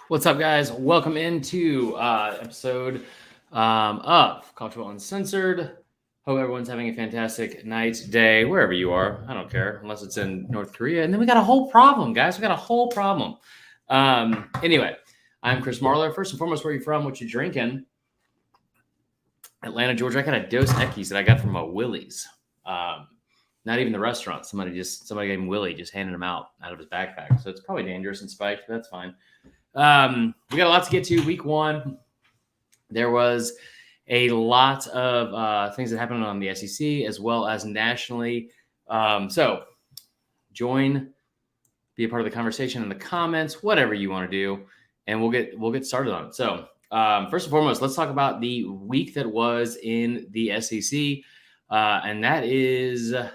What's up, guys? Welcome into episode of Cultural Uncensored. Hope everyone's having a fantastic night, day, wherever you are. I don't care, unless it's in North Korea. And then we got a whole problem, guys. We got a whole problem. Anyway, I'm Chris Marler. First and foremost, where are you from? What you drinking? Atlanta, Georgia. I got a Dos Equis that I got from a Willie's. Not even the restaurant. Somebody gave him Willie, just handed him out of his backpack. So it's probably dangerous and spiked, but that's fine. We got a lot to get to. Week one, there was a lot of things that happened on the SEC as well as nationally. So join, be a part of the conversation in the comments, whatever you want to do, and we'll get started on it. So first and foremost, let's talk about the week that was in the SEC, and that is going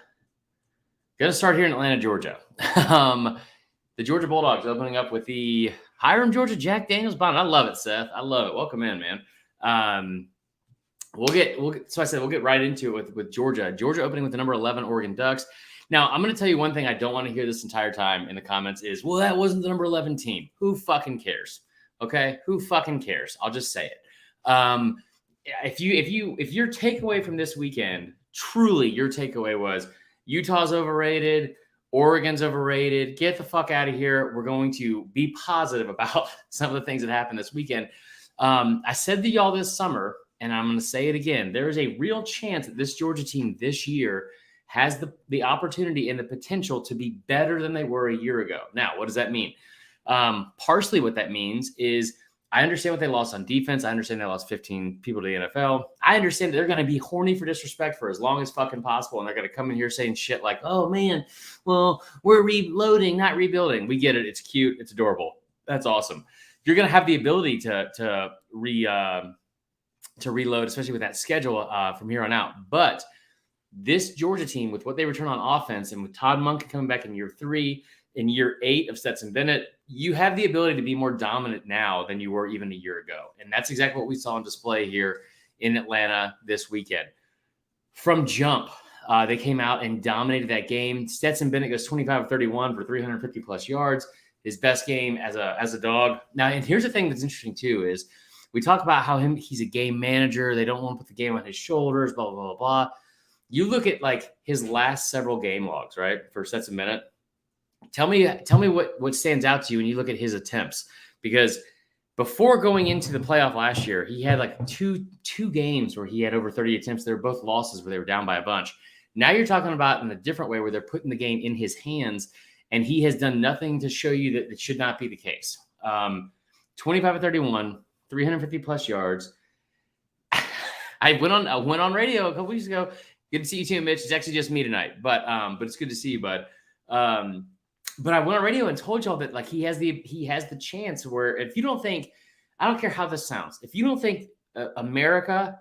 to start here in Atlanta, Georgia. The Georgia Bulldogs opening up with the Hiram, Georgia Jack Daniels Bond. I love it, Seth. I love it. Welcome in, man. We'll get right into it with Georgia. Georgia opening with the number 11 Oregon Ducks. Now, I'm going to tell you one thing I don't want to hear this entire time in the comments is, well, that wasn't the number 11 team. Who fucking cares? Okay? Who fucking cares? I'll just say it. If your takeaway from this weekend, truly your takeaway was Utah's overrated, Oregon's overrated. Get the fuck out of here. We're going to be positive about some of the things that happened this weekend. I said to y'all this summer, and I'm going to say it again. There is a real chance that this Georgia team this year has the opportunity and the potential to be better than they were a year ago. Now, what does that mean? Partially what that means is I understand what they lost on defense. I understand they lost 15 people to the NFL. I understand they're going to be horny for disrespect for as long as fucking possible. And they're going to come in here saying shit like, oh, man, well, we're reloading, not rebuilding. We get it. It's cute. It's adorable. That's awesome. You're going to have the ability to reload, especially with that schedule from here on out. But this Georgia team, with what they return on offense and with Todd Monken coming back in year 3, in year 8 of Stetson Bennett, you have the ability to be more dominant now than you were even a year ago. And that's exactly what we saw on display here in Atlanta this weekend. From jump, they came out and dominated that game. Stetson Bennett goes 25 of 31 for 350 plus yards, his best game as a dog. Now, and here's the thing that's interesting too, is we talk about how he's a game manager. They don't want to put the game on his shoulders, blah, blah, blah, blah. You look at like his last several game logs, right, for Stetson Bennett. Tell me what stands out to you when you look at his attempts, because before going into the playoff last year, he had like two games where he had over 30 attempts. They were both losses where they were down by a bunch. Now you're talking about in a different way where they're putting the game in his hands, and he has done nothing to show you that it should not be the case. 25 of 31, 350 plus yards. I went on radio a couple weeks ago. Good to see you too, Mitch. It's actually just me tonight, but it's good to see you, bud. But I went on radio and told y'all that like he has the chance where if you don't think, I don't care how this sounds, if you don't think America,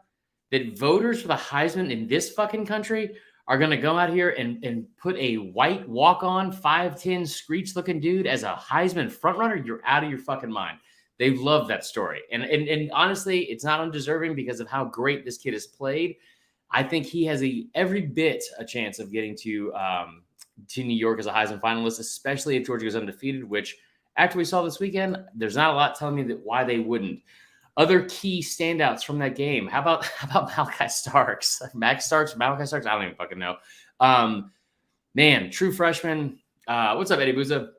that voters for the Heisman in this fucking country are going to go out here and put a white walk-on 5'10" screech-looking dude as a Heisman frontrunner, you're out of your fucking mind. They love that story. And honestly, it's not undeserving because of how great this kid has played. I think he has every bit a chance of getting to New York as a Heisman finalist, especially if Georgia goes undefeated, which after we saw this weekend, there's not a lot telling me that why they wouldn't. Other key standouts from that game. How about Malachi Starks? Malachi Starks? I don't even fucking know. Man, true freshman. What's up, Eddie Booza?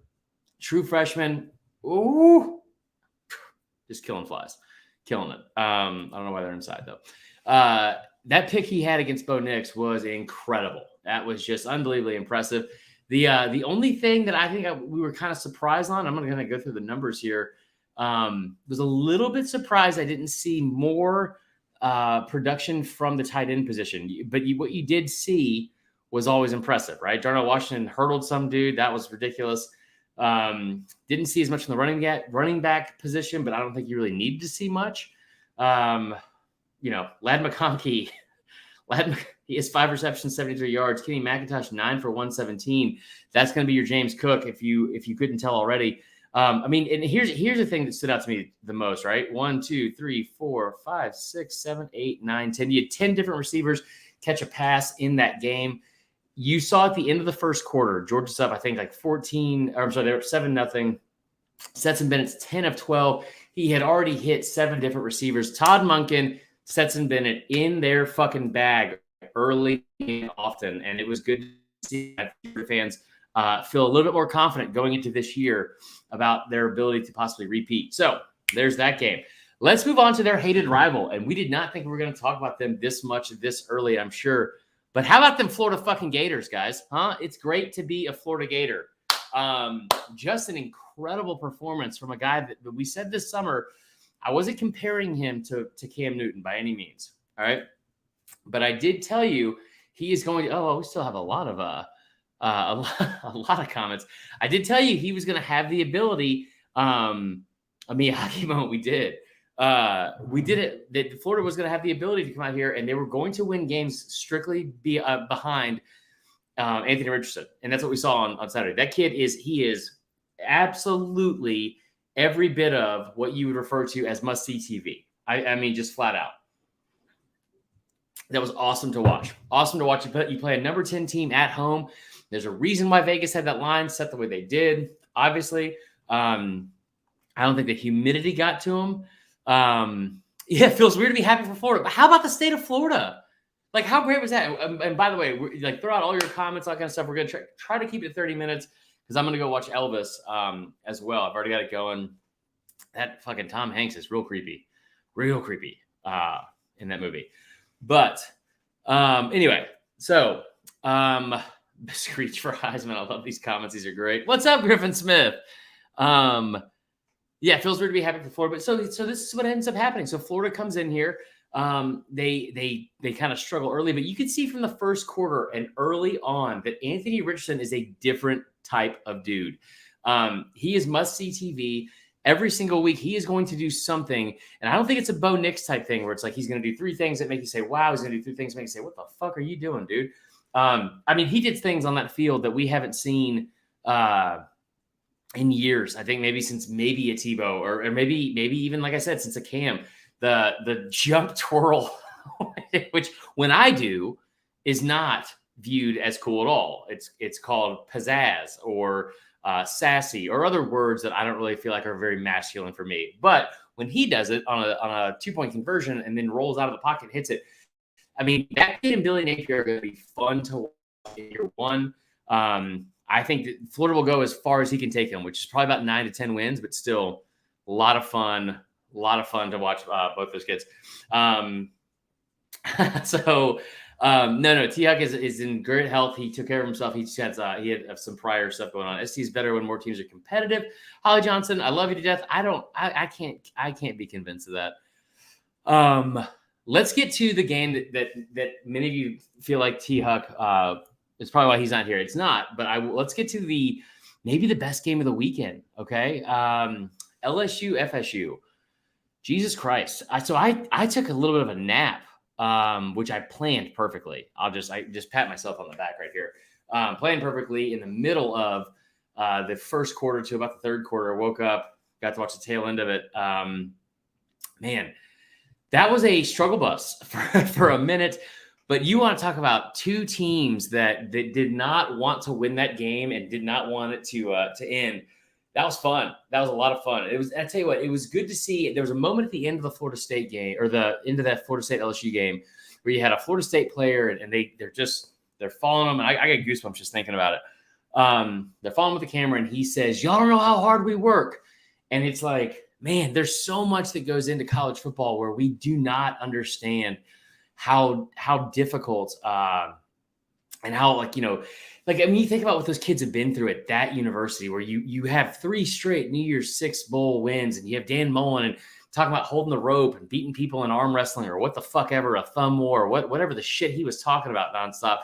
True freshman. Ooh. Just killing flies. Killing it. I don't know why they're inside, though. That pick he had against Bo Nix was incredible. That was just unbelievably impressive. The only thing that I think we were kind of surprised on, I'm going to go through the numbers here, was a little bit surprised I didn't see more production from the tight end position. But what you did see was always impressive, right? Darnell Washington hurdled some dude. That was ridiculous. Didn't see as much from the running back position, but I don't think you really needed to see much. Ladd McConkey, he has 5 receptions, 73 yards. Kenny McIntosh, 9 for 117. That's going to be your James Cook if you couldn't tell already. And here's the thing that stood out to me the most, right? 1, 2, 3, 4, 5, 6, 7, 8, 9, 10. You had 10 different receivers catch a pass in that game. You saw at the end of the first quarter, Georgia's up, I think, like 14. Or I'm sorry, they were 7-0. Stetson Bennett's 10 of 12. He had already hit 7 different receivers. Todd Monken, Stetson Bennett in their fucking bag early and often. And it was good to see fans feel a little bit more confident going into this year about their ability to possibly repeat. So there's that game. Let's move on to their hated rival. And we did not think we were going to talk about them this much this early, I'm sure. But how about them Florida fucking Gators, guys? Huh? It's great to be a Florida Gator. Just an incredible performance from a guy that we said this summer. I wasn't comparing him to Cam Newton by any means. All right. But I did tell you he is going to, we still have a lot of comments. I did tell you he was going to have the ability. A Miyagi moment we did it, that Florida was going to have the ability to come out here and they were going to win games strictly behind Anthony Richardson. And that's what we saw on Saturday. That kid he is absolutely every bit of what you would refer to as must-see TV. I mean, just flat out. That was awesome to watch. Awesome to watch. You play a number 10 team at home. There's a reason why Vegas had that line set the way they did. Obviously, I don't think the humidity got to him. It feels weird to be happy for Florida. But how about the state of Florida? Like, how great was that? And by the way, throw out all your comments, all kind of stuff. We're going to try to keep it 30 minutes because I'm going to go watch Elvis as well. I've already got it going. That fucking Tom Hanks is real creepy in that movie. But anyway, so Screech for Heisman. I love these comments. These are great. What's up, Griffin Smith? Yeah, it feels weird to be happy for Florida. But so this is what ends up happening. So Florida comes in here. They kind of struggle early, but you can see from the first quarter and early on that Anthony Richardson is a different type of dude. He is must-see TV. Every single week, he is going to do something. And I don't think it's a Bo Nix type thing where it's like he's going to do 3 things that make you say, wow. He's going to do 3 things that make you say, what the fuck are you doing, dude? I mean, he did things on that field that we haven't seen in years. I think maybe since a Tebow or maybe even, like I said, since a Cam. The jump twirl, which when I do is not viewed as cool at all. It's called pizzazz or sassy or other words that I don't really feel like are very masculine for me. But when he does it on a 2-point conversion and then rolls out of the pocket and hits it, I mean, that kid and Billy Napier are going to be fun to watch in year one. I think that Florida will go as far as he can take them, which is probably about 9 to 10 wins, but still a lot of fun. A lot of fun to watch both those kids. No, T-Huck is in great health. He took care of himself. He had some prior stuff going on. SC is better when more teams are competitive. Holly Johnson, I love you to death. I can't be convinced of that. Let's get to the game that many of you feel like T-Huck is probably why he's not here. It's not, but let's get to maybe the best game of the weekend. Okay. LSU FSU. Jesus Christ. I took a little bit of a nap, which I planned perfectly. I just pat myself on the back right here. Planned perfectly in the middle of the first quarter to about the third quarter. Woke up, got to watch the tail end of it. Man, that was a struggle bus for a minute. But you want to talk about 2 teams that did not want to win that game and did not want it to end. That was fun. That was a lot of fun. I tell you what, it was good to see. There was a moment at the end of the Florida State game or the end of that Florida State LSU game where you had a Florida State player and they're following him. And I got goosebumps just thinking about it. They're following with the camera and he says, y'all don't know how hard we work. And it's like, man, there's so much that goes into college football where we do not understand how difficult and how you think about what those kids have been through at that university where you have 3 straight New Year's Six bowl wins and you have Dan Mullen and talking about holding the rope and beating people in arm wrestling or what the fuck ever, a thumb war, whatever the shit he was talking about nonstop.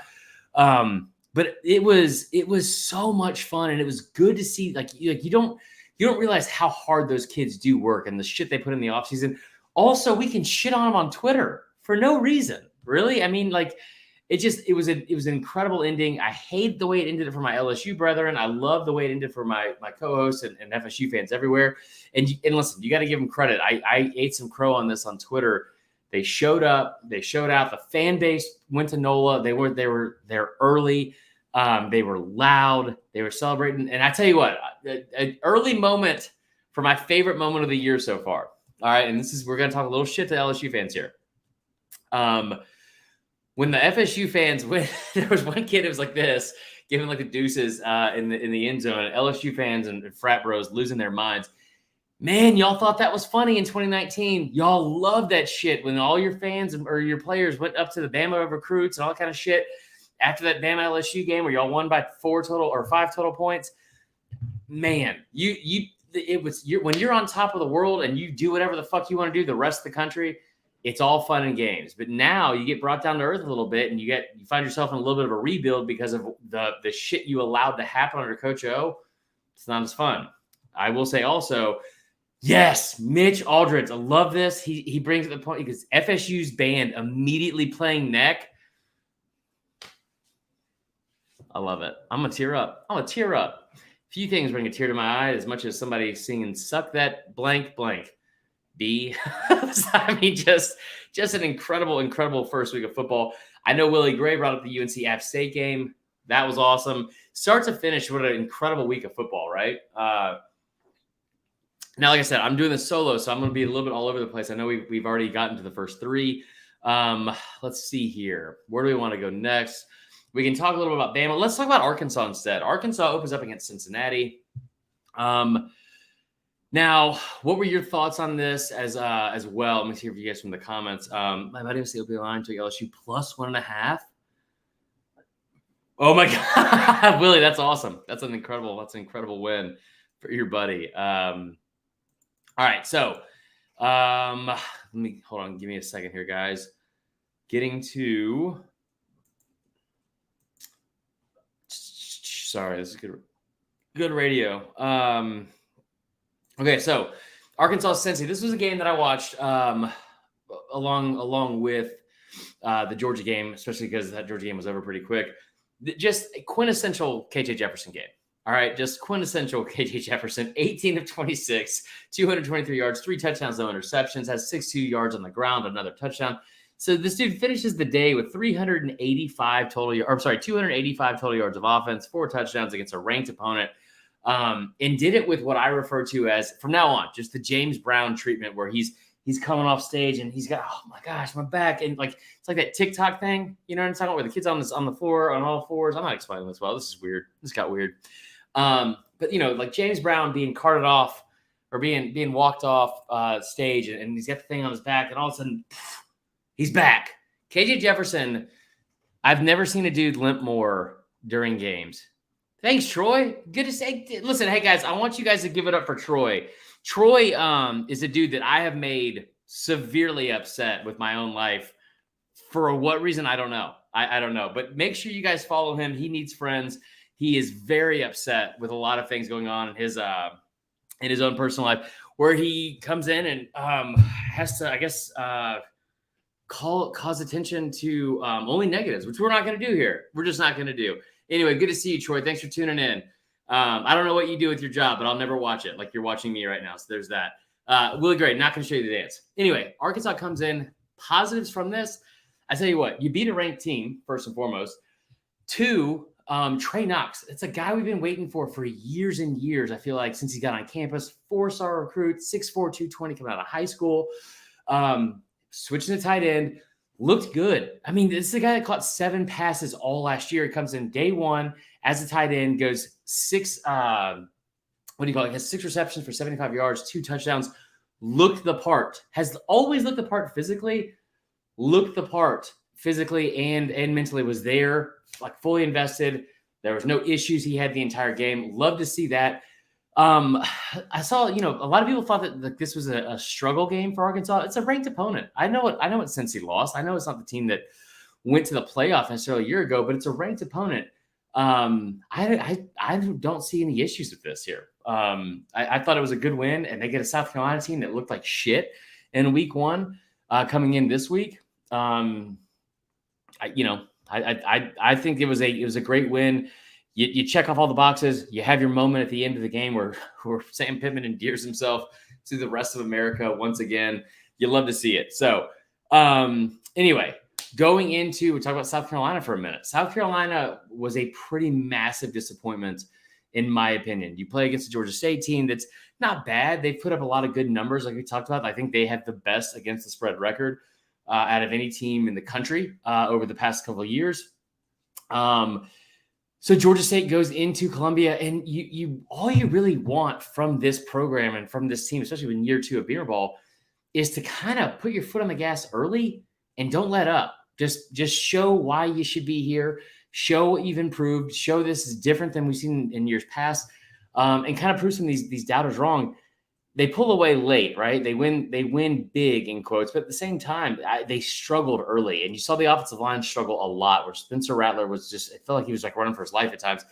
But it was so much fun and it was good to see. You don't realize how hard those kids do work and the shit they put in the offseason. Also, we can shit on them on Twitter for no reason. Really? I mean, it was an incredible ending. I hate the way it ended for my LSU brethren. I love the way it ended for my co-hosts and FSU fans everywhere. And listen, you got to give them credit. I ate some crow on this on Twitter. They showed up. They showed out. The fan base went to NOLA. They were there early. They were loud. They were celebrating. And I tell you what, an early moment for my favorite moment of the year so far. All right, and we're going to talk a little shit to LSU fans here. When the FSU fans went, there was one kid who was like this, giving like the deuces in the end zone. And LSU fans and frat bros losing their minds. Man, y'all thought that was funny in 2019. Y'all loved that shit when all your fans or your players went up to the Bama recruits and all that kind of shit after that Bama LSU game where y'all won by 5 total points. Man, when you're on top of the world and you do whatever the fuck you want to do, the rest of the country, it's all fun and games. But now you get brought down to earth a little bit and you find yourself in a little bit of a rebuild because of the shit you allowed to happen under Coach O. It's not as fun. I will say also, yes, Mitch Aldridge. I love this. He brings it to the point because FSU's band immediately playing neck. I love it. I'm going to tear up. Few things bring a tear to my eye as much as somebody singing "Suck That Blank Blank." B. I mean, just an incredible first week of football. I know Willie Gray brought up the UNC App State game. That was awesome. Start to finish, what an incredible week of football, right? Now, like I said, I'm doing this solo, so I'm going to be a little bit all over the place. I know we've already gotten to the first 3. Let's see here. Where do we want to go next? We can talk a little bit about Bama. Let's talk about Arkansas instead. Arkansas opens up against Cincinnati. Now, what were your thoughts on this as well? Let me see if you guys from the comments. My buddy was the opening line to LSU plus 1.5. Oh my God, Willie, that's awesome. That's an incredible win for your buddy. All right, so let me hold on. Give me a second here, guys. Getting to. Sorry, this is good radio. Okay, so Arkansas Cincy. This was a game that I watched along with the Georgia game, especially because that Georgia game was over pretty quick. Just a quintessential KJ Jefferson game. All right, just quintessential KJ Jefferson. 18 of 26, 223 yards, 3 touchdowns, no interceptions. Has 62 yards on the ground, another touchdown. So this dude finishes the day with 285 total yards of offense, 4 touchdowns against a ranked opponent. And did it with what I refer to as, from now on, just the James Brown treatment, where he's coming off stage and he's got, oh my gosh, my back, and like it's like that TikTok thing, you know what I'm talking about, where the kid's on the floor on all fours. I'm not explaining this well. This is weird. This got weird. But you know, like James Brown being carted off or being walked off stage, and he's got the thing on his back, and all of a sudden, he's back. KJ Jefferson. I've never seen a dude limp more during games. Thanks, Troy. Good to say. Listen, hey, guys, I want you guys to give it up for Troy. Troy is a dude that I have made severely upset with my own life. For what reason, I don't know. I don't know. But make sure you guys follow him. He needs friends. He is very upset with a lot of things going on in his own personal life, where he comes in and has to, I guess, cause attention to only negatives, which we're not going to do here. We're just not going to do. Anyway, good to see you, Troy. Thanks for tuning in. I don't know what you do with your job, but I'll never watch it like you're watching me right now. So there's that. Willie Gray, not going to show you the dance. Anyway, Arkansas comes in. Positives from this. I tell you what, you beat a ranked team, first and foremost. 2, Trey Knox. It's a guy we've been waiting for years and years, I feel like, since he got on campus. 4-star recruit, 6'4", 220, coming out of high school. Switching to tight end. Looked good. I mean, this is a guy that caught 7 passes all last year. He comes in day 1 as a tight end, goes 6, has 6 receptions for 75 yards, 2 touchdowns. Looked the part. Has always looked the part physically. Looked the part physically and mentally. Was there, like, fully invested. There was no issues. He had the entire game. Love to see that. I saw, a lot of people thought that this was a struggle game for Arkansas. It's a ranked opponent. I know what Cincy lost. I know it's not the team that went to the playoff necessarily a year ago, but it's a ranked opponent. I don't see any issues with this here. I thought it was a good win, and they get a South Carolina team that looked like shit in week 1, coming in this week. I think it was a great win. You check off all the boxes. You have your moment at the end of the game where Sam Pittman endears himself to the rest of America once again. You love to see it. So anyway, going into, we'll talk about South Carolina for a minute. South Carolina was a pretty massive disappointment, in my opinion. You play against a Georgia State team that's not bad. They've put up a lot of good numbers, like we talked about. I think they have the best against the spread record out of any team in the country over the past couple of years. So Georgia State goes into Columbia, and you all you really want from this program and from this team, especially in year 2 of Beamer Ball, is to kind of put your foot on the gas early and don't let up. Just show why you should be here. Show what you've improved. Show this is different than we've seen in years past, and kind of prove some of these doubters wrong. They pull away late, right? They win big in quotes, but at the same time, they struggled early, and you saw the offensive line struggle a lot. Where Spencer Rattler was it felt like he was like running for his life at times.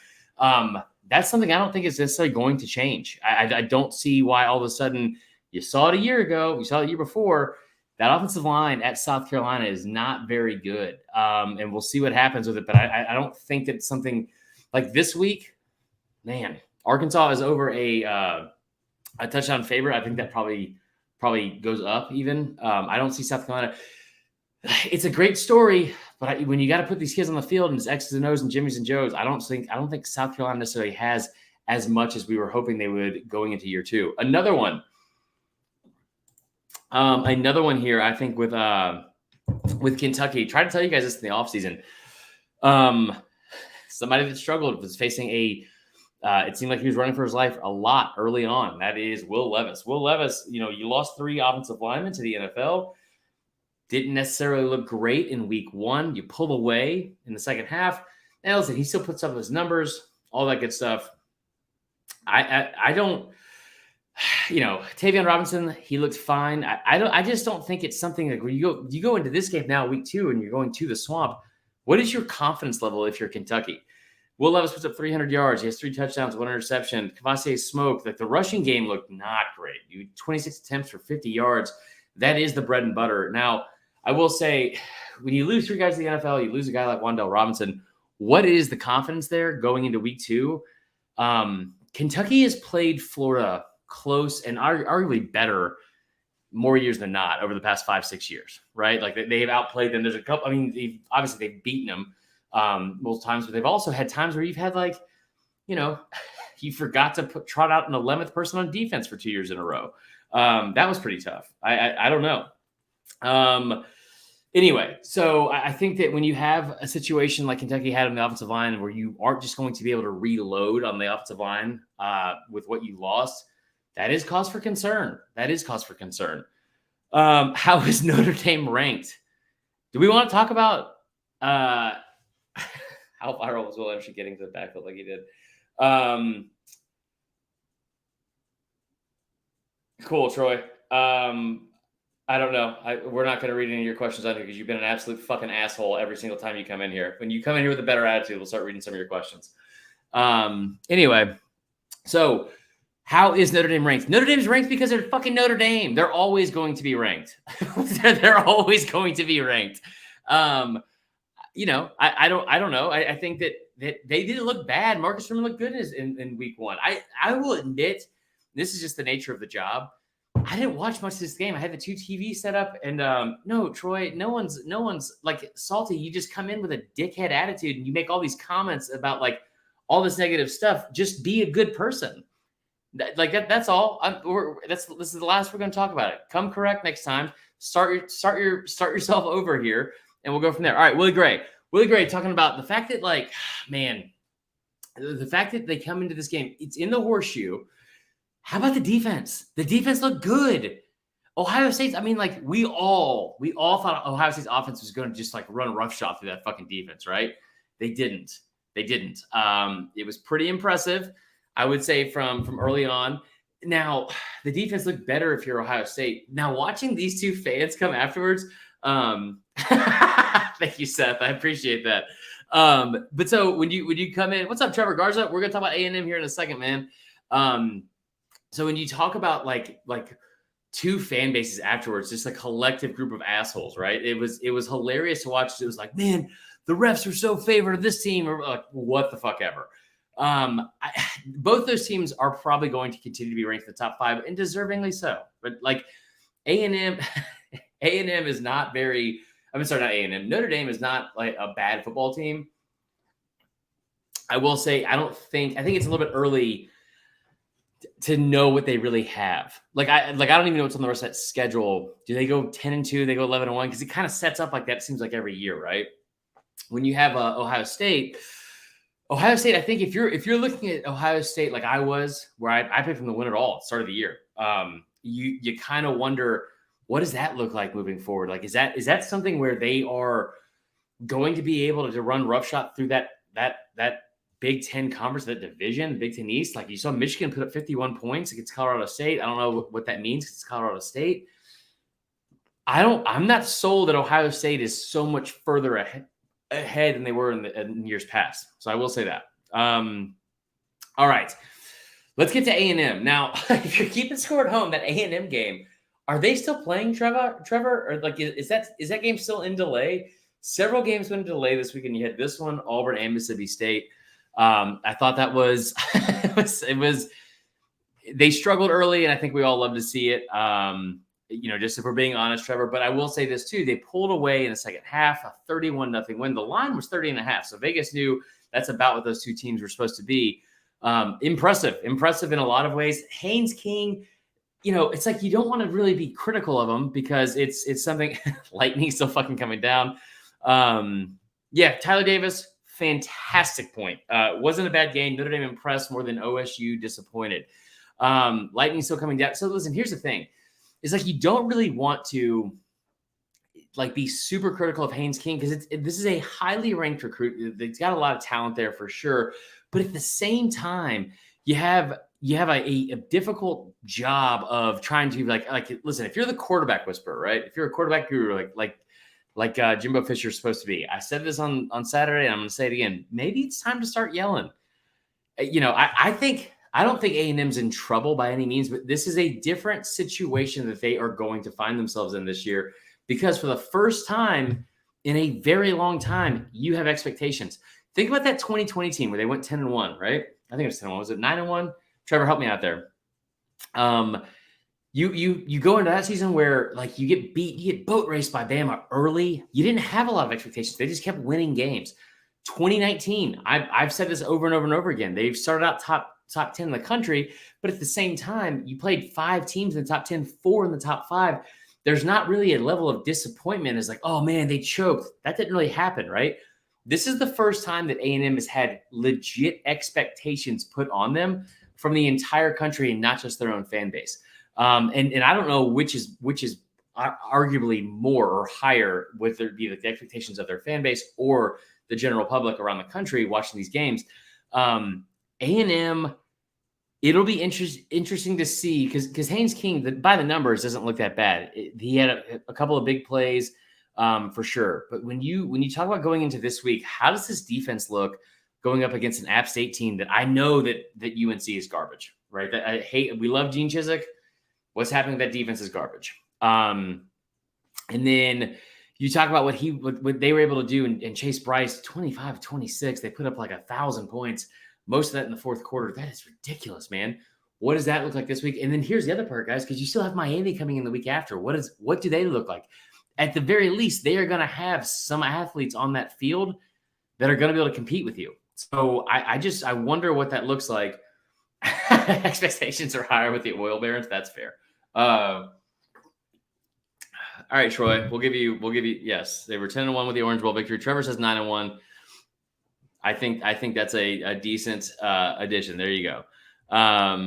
That's something I don't think is necessarily going to change. I don't see why all of a sudden you saw it a year ago, you saw it a year before. That offensive line at South Carolina is not very good, and we'll see what happens with it. But I don't think that something like this week, man, Arkansas is over a touchdown favorite. I think that probably goes up even. I don't see South Carolina. It's a great story, but when you got to put these kids on the field and it's X's and O's and Jimmys and Joes, I don't think South Carolina necessarily has as much as we were hoping they would going into year 2. Another one here, I think with Kentucky. Tried to tell you guys this in the offseason. Somebody that struggled was facing it seemed like he was running for his life a lot early on. That is Will Levis. Will Levis, you lost 3 offensive linemen to the NFL. Didn't necessarily look great in week 1. You pull away in the second half. And listen, he still puts up his numbers, all that good stuff. I don't, Tavion Robinson, he looked fine. I just don't think it's something like when you go into this game now, week 2, and you're going to the Swamp. What is your confidence level if you're Kentucky? Will Levis puts up 300 yards. He has 3 touchdowns, 1 interception. Kavasi smoked. Like the rushing game looked not great. 26 attempts for 50 yards. That is the bread and butter. Now, I will say, when you lose 3 guys to the NFL, you lose a guy like Wan'Dale Robinson. What is the confidence there going into week 2? Kentucky has played Florida close and arguably better more years than not over the past 5-6 years, right? Like they've outplayed them. There's a couple. I mean, they've beaten them most times, but they've also had times where you've had you forgot to trot out an 11th person on defense for 2 years in a row. That was pretty tough. I don't know. Anyway, so I think that when you have a situation like Kentucky had on the offensive line where you aren't just going to be able to reload on the offensive line with what you lost, that is cause for concern. How is Notre Dame ranked? Do we want to talk about how viral was Will actually getting to the backfield like he did? Cool, Troy. I don't know. We're not going to read any of your questions on here because you've been an absolute fucking asshole every single time you come in here. When you come in here with a better attitude, we'll start reading some of your questions. Anyway, so how is Notre Dame ranked? Notre Dame's ranked because they're fucking Notre Dame. They're always going to be ranked. They're always going to be ranked. I don't know. I think that they didn't look bad. Marcus Freeman looked good in week 1. I will admit, this is just the nature of the job. I didn't watch much of this game. I had the 2 TVs set up, and no, Troy, no one's like salty. You just come in with a dickhead attitude, and you make all these comments about like all this negative stuff. Just be a good person. That's all. This is the last we're going to talk about it. Come correct next time. Start yourself over here, and we'll go from there. All right, Willie Gray talking about the fact that the fact that they come into this game, it's in the horseshoe. How about the defense? The defense looked good. Ohio State, we all thought Ohio State's offense was going to just run roughshod through that fucking defense, right? They didn't. It was pretty impressive, I would say, from early on. Now, the defense looked better if you're Ohio State. Now, watching these 2 fans come afterwards, thank you, Seth. I appreciate that. But so when you come in, what's up, Trevor Garza? We're going to talk about A&M here in a second, man. So when you talk about like 2 fan bases afterwards, just a collective group of assholes, right? It was hilarious to watch. It was like, man, the refs are so favored of this team, or like what the fuck ever. Both those teams are probably going to continue to be ranked in the top 5, and deservingly so. But A&M is not very. Not A&M. Notre Dame is not like a bad football team. I will say, I think it's a little bit early to know what they really have. Like I don't even know what's on the rest of that schedule. Do they go 10-2? They go 11-1? Because it kind of sets up like that. It seems like every year, right? When you have Ohio State, I think if you're looking at Ohio State like I was, where I picked them to win it all at the start of the year, you kind of wonder, what does that look like moving forward? Like, is that something where they are going to be able to run roughshod through that Big Ten conference, that division, Big Ten East? Like, you saw Michigan put up 51 points against Colorado State. I don't know what that means. It's Colorado State. I'm not sold that Ohio State is so much further ahead than they were in years past. So I will say that. All right, let's get to A&M now. If you're keeping score at home, that A&M game, are they still playing, Trevor? Or like, is that game still in delay? Several games went in delay this weekend. You had this one, Auburn and Mississippi State. I thought that was it was they struggled early, and I think we all love to see it. Just if we're being honest, Trevor. But I will say this too: they pulled away in the second half, a 31-0 win. The line was 30.5, so Vegas knew that's about what those two teams were supposed to be. Impressive in a lot of ways. Haynes King, it's like you don't want to really be critical of him because it's something. Lightning still fucking coming down. Tyler Davis, fantastic point. Wasn't a bad game. Notre Dame impressed more than OSU disappointed. Lightning still coming down. So listen, here's the thing. It's like you don't really want to be super critical of Haynes King because this is a highly ranked recruit. He's got a lot of talent there for sure. But at the same time, you have a difficult job of trying to listen, if you're the quarterback whisperer, right? If you're a quarterback guru, like Jimbo Fisher's supposed to be. I said this on Saturday, and I'm going to say it again. Maybe it's time to start yelling. I don't think A&M's in trouble by any means, but this is a different situation that they are going to find themselves in this year because for the first time in a very long time, you have expectations. Think about that 2020 team where they went 10-1, right? I think it was 10-1. Was it 9-1? Trevor, help me out there. You go into that season where you get boat raced by Bama early. You didn't have a lot of expectations. They just kept winning games. 2019, I've said this over and over and over again. They've started out top 10 in the country, but at the same time, you played 5 teams in the top 10, 4 in the top 5. There's not really a level of disappointment as oh man, they choked. That didn't really happen, right? This is the first time that A&M has had legit expectations put on them from the entire country and not just their own fan base. And I don't know which is arguably more or higher, whether it be the expectations of their fan base or the general public around the country watching these games. A&M, it'll be interesting to see because Haynes King, by the numbers, doesn't look that bad. He had a couple of big plays for sure. But when you talk about going into this week, how does this defense look going up against an App State team that I know that UNC is garbage, right? We love Gene Chizik. What's happening with that defense is garbage. And then you talk about what they were able to do and Chase Bryce, 25-26. They put up 1,000 points. Most of that in the fourth quarter. That is ridiculous, man. What does that look like this week? And then here's the other part, guys, because you still have Miami coming in the week after. What do they look like? At the very least, they are going to have some athletes on that field that are going to be able to compete with you. So I wonder what that looks like. Expectations are higher with the oil barons. That's fair. All right, Troy, we'll give you. Yes, they were 10-1 with the Orange Bowl victory. Trevor says 9-1. I think that's a decent addition. There you go. I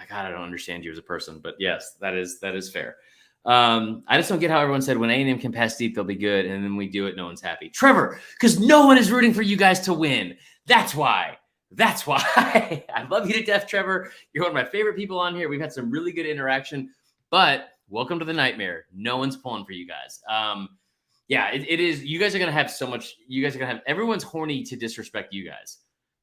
don't understand you as a person, but yes, that is fair. I just don't get how everyone said when A&M can pass deep, they'll be good, and then we do it, no one's happy. Trevor, because no one is rooting for you guys to win. That's why. I love you to death, Trevor. You're one of my favorite people on here. We've had some really good interaction, but welcome to the nightmare. No one's pulling for you guys. It is. You guys are going to have so much. You guys are going to have everyone's horny to disrespect you guys,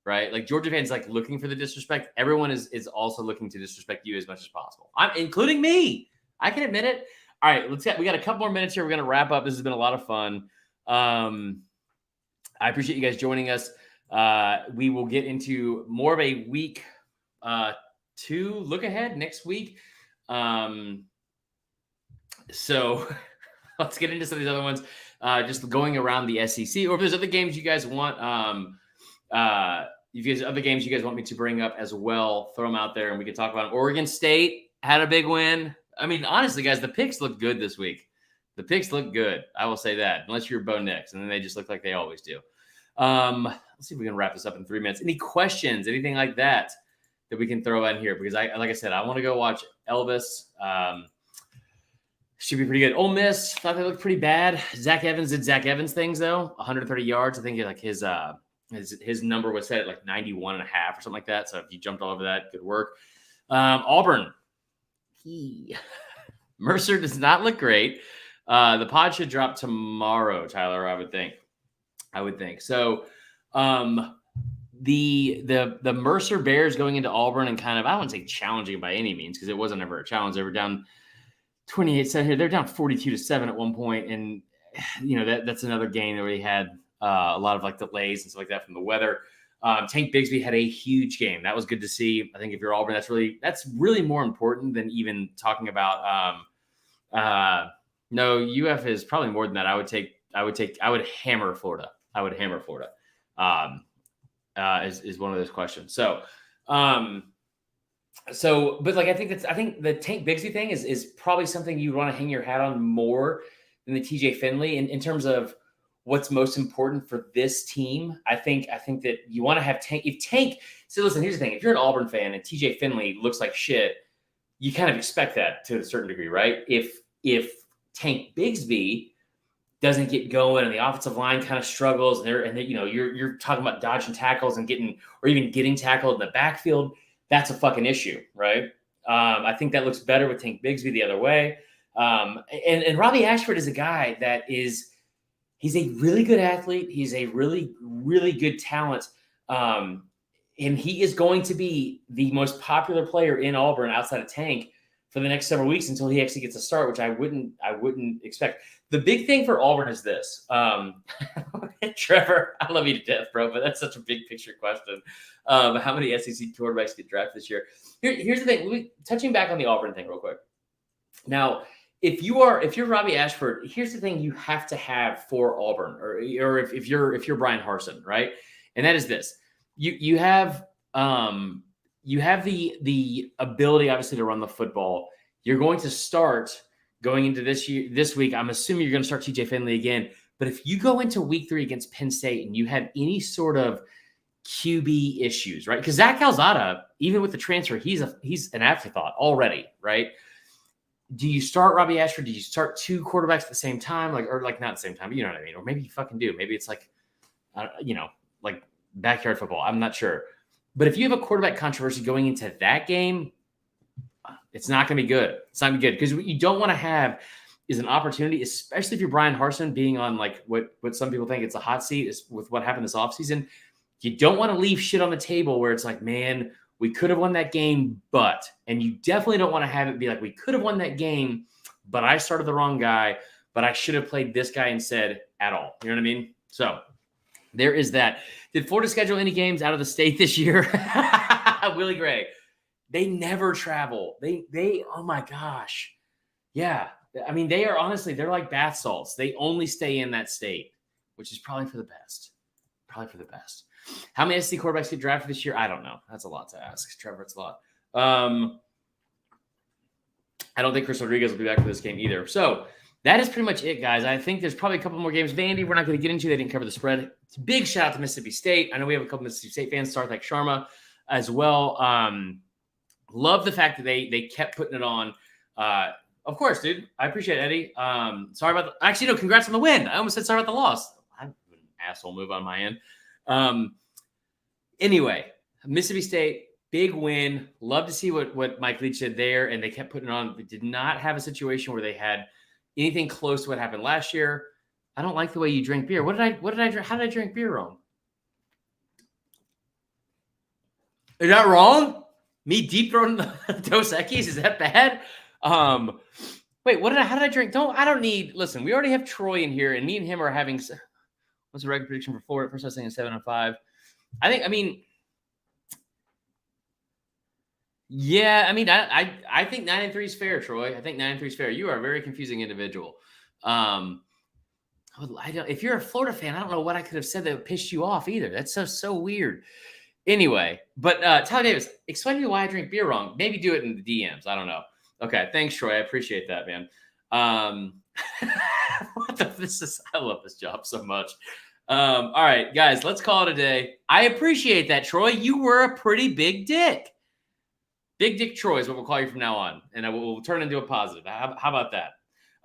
right? Like Georgia fans looking for the disrespect. Everyone is also looking to disrespect you as much as possible. Including me. I can admit it. All right, we got a couple more minutes here. We're going to wrap up. This has been a lot of fun. I appreciate you guys joining us. We will get into more of a week 2 look ahead next week. So let's get into some of these other ones. Just going around the SEC, or if there's other games you guys want if you guys other games you guys want me to bring up as well, throw them out there and we can talk about them. Oregon State had a big win. I mean, honestly, guys, the picks look good this week. The picks look good. I will say that, unless you're Bo Nix, and then they just look like they always do. Let's see if we can wrap this up in 3 minutes. Any questions, anything like that we can throw in here? Because like I said, I want to go watch Elvis. Should be pretty good. Ole Miss, thought they looked pretty bad. Zach Evans did Zach Evans things though. 130 yards. I think like his number was set at like 91.5 or something like that. So if you jumped all over that, good work. Auburn. Mercer does not look great. The pod should drop tomorrow, Tyler, I would think. So the Mercer Bears going into Auburn and kind of, I wouldn't say challenging by any means, because it wasn't ever a challenge. They were down 28-7 here. They're down 42-7 at one point, and that's another game where they had a lot of like delays and stuff like that from the weather. Tank Bigsby had a huge game. That was good to see. I think if you're Auburn, that's really more important than even talking about. No, UF is probably more than that. I would hammer Florida. Is one of those questions. So, but like I think the Tank Bigsby thing is probably something you want to hang your hat on more than the TJ Finley in terms of what's most important for this team. I think that you want to have Tank. So listen, here's the thing: if you're an Auburn fan and TJ Finley looks like shit, you kind of expect that to a certain degree, right? If Tank Bigsby doesn't get going and the offensive line kind of struggles, and you're talking about dodging tackles and getting tackled in the backfield, that's a fucking issue, right? I think that looks better with Tank Bigsby the other way. And Robbie Ashford is a guy he's a really good athlete. He's a really, really good talent. And he is going to be the most popular player in Auburn outside of Tank for the next several weeks until he actually gets a start, which I wouldn't expect. The big thing for Auburn is this. Trevor, I love you to death, bro, but that's such a big picture question. How many SEC quarterbacks get drafted this year? Here's the thing. Touching back on the Auburn thing real quick. Now, if you're Robbie Ashford, here's the thing you have to have for Auburn, or if you're Brian Harsin, right? And that is this: you have the ability, obviously, to run the football. You're going to start going into this week. I'm assuming you're going to start TJ Finley again. But if you go into week 3 against Penn State and you have any sort of QB issues, right? Because Zach Calzada, even with the transfer, he's an afterthought already, right? Do you start Robbie Ashford? Do you start 2 quarterbacks at the same time? Or not at the same time, but you know what I mean? Or maybe you fucking do. Maybe it's like, like backyard football. I'm not sure. But if you have a quarterback controversy going into that game, it's not going to be good. It's not going to be good, because what you don't want to have is an opportunity, especially if you're Brian Harsin, being on like what some people think it's a hot seat is with what happened this offseason. You don't want to leave shit on the table where it's like, man, we could have won that game, and you definitely don't want to have it be like, we could have won that game, but I started the wrong guy, but I should have played this guy instead at all. You know what I mean? So there is that. Did Florida schedule any games out of the state this year? Willie Gray. They never travel. They oh my gosh. Yeah. I mean, they're like bath salts. They only stay in that state, which is probably for the best. How many SEC quarterbacks get drafted this year? I don't know. That's a lot to ask, Trevor. It's a lot. I don't think Chris Rodriguez will be back for this game either. So that is pretty much it, guys. I think there's probably a couple more games. Vandy, we're not going to get into. They didn't cover the spread. It's a big shout out to Mississippi State. I know we have a couple Mississippi State fans, Sarthak Sharma as well. Love the fact that they kept putting it on. Of course, dude. I appreciate it, Eddie. Sorry about actually, no, congrats on the win. I almost said sorry about the loss. I'm an asshole move on my end. Anyway, Mississippi State, big win. Love to see what Mike Leach did there, and they kept putting it on. They did not have a situation where they had anything close to what happened last year. I don't like the way you drink beer. What did I drink? How did I drink beer wrong? Is that wrong? Me deep throating the Dos Equis? Is that bad? Wait, how did I drink? Listen, we already have Troy in here, and me and him are having, what's the record prediction for Florida? First I was saying 7-5. I think 9-3 is fair, Troy. I think 9-3 is fair. You are a very confusing individual. If you're a Florida fan, I don't know what I could have said that would piss you off either. That's so weird. Anyway, but Tyler Davis, explain to me why I drink beer wrong. Maybe do it in the DMs. I don't know. Okay, thanks, Troy. I appreciate that, man. I love this job so much. All right, guys, let's call it a day. I appreciate that, Troy. You were a pretty big dick. Big Dick Troy is what we'll call you from now on, and we'll turn into a positive. How about that?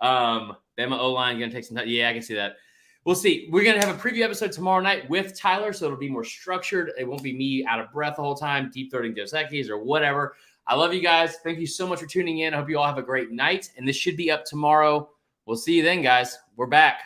Bama O-line going to take some time. Yeah, I can see that. We'll see. We're going to have a preview episode tomorrow night with Tyler, so it'll be more structured. It won't be me out of breath the whole time, deep-throating Dos Equis or whatever. I love you guys. Thank you so much for tuning in. I hope you all have a great night, and this should be up tomorrow. We'll see you then, guys. We're back.